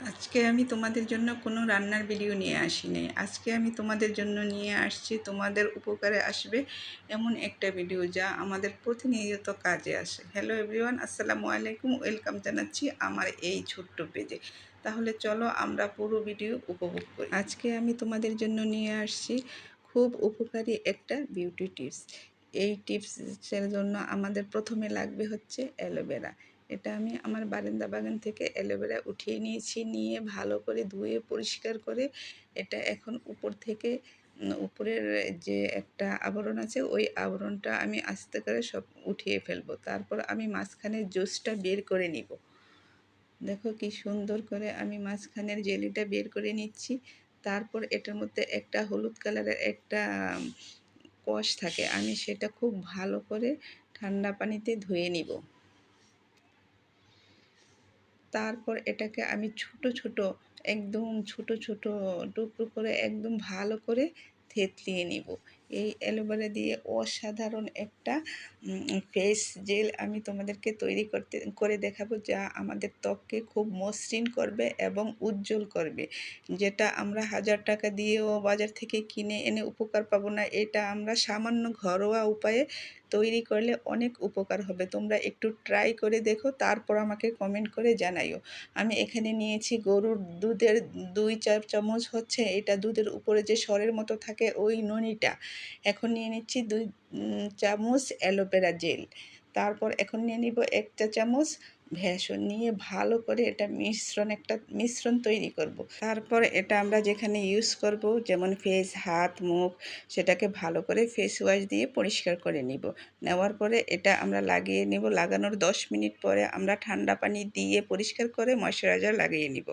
আজকে আমি তোমাদের জন্য কোনো রান্নার ভিডিও নিয়ে আসিনি। আজকে আমি তোমাদের জন্য নিয়ে আসছি তোমাদের উপকারে আসবে এমন একটা ভিডিও যা আমাদের প্রতিনিয়ত কাজে আসে। হ্যালো এভরিওয়ান, আসসালামু আলাইকুম, ওয়েলকাম জানাচ্ছি আমার এই ছোট্ট পেজে। তাহলে চলো আমরা পুরো ভিডিও উপভোগ করি। আজকে আমি তোমাদের জন্য নিয়ে আসছি খুব উপকারী একটা বিউটি টিপস। এই টিপসের জন্য আমাদের প্রথমে লাগবে হচ্ছে অ্যালোভেরা। এটা আমি আমার বারান্দা বাগান থেকে অ্যালোভেরা উঠিয়ে নিয়েছি, নিয়ে ভালো করে ধুয়ে পরিষ্কার করে এটা এখন উপর থেকে উপরের যে একটা আবরণ আছে ওই আবরণটা আমি আস্তে করে সব উঠিয়ে ফেলবো। তারপর আমি মাঝখানের জুসটা বের করে নিব। দেখো কি সুন্দর করে আমি মাঝখানের জেলিটা বের করে নিচ্ছি। তারপর এটার মধ্যে একটা হলুদ কালারের একটা কষ থাকে, আমি সেটা খুব ভালো করে ঠান্ডা পানিতে ধুয়ে নিব। তারপর এটাকে আমি ছোট ছোট একদম ছোট ছোট টুকরো করে একদম ভালো করে থেতলিয়ে নিব। এই অ্যালোভেরা দিয়ে অসাধারণ একটা ফেস জেল আমি তোমাদেরকে তৈরি করে দেখাবো, যা আমাদের ত্বককে খুব মসৃণ করবে এবং উজ্জ্বল করবে। যেটা আমরা হাজার টাকা দিয়েও বাজার থেকে কিনে এনে উপকার পাবো না, এটা আমরা সামান্য ঘরোয়া উপায়ে তৈরি করলে অনেক উপকার হবে। তোমরা একটু ট্রাই করে দেখো, তারপর আমাকে কমেন্ট করে জানাইও। আমি এখানে নিয়েছি গরুর দুধের 2 চামচ হচ্ছে এটা দুধের উপরে যে সরের মতো থাকে ওই ননিটা। এখন নিয়ে নিচ্ছি 2 চামচ অ্যালোভেরা জেল। তারপর এখন নিয়ে নিব 1 চা চামচ ভেষজ, নিয়ে ভালো করে এটা একটা মিশ্রণ তৈরি করব। তারপর এটা আমরা যেখানে ইউজ করব, যেমন ফেস, হাত, মুখ, সেটাকে ভালো করে ফেস ওয়াশ দিয়ে পরিষ্কার করে নিব। নেওয়ার পরে এটা আমরা লাগিয়ে নিব। লাগানোর 10 মিনিট পরে আমরা ঠান্ডা পানি দিয়ে পরিষ্কার করে ময়শ্চারাইজার লাগিয়ে নিব।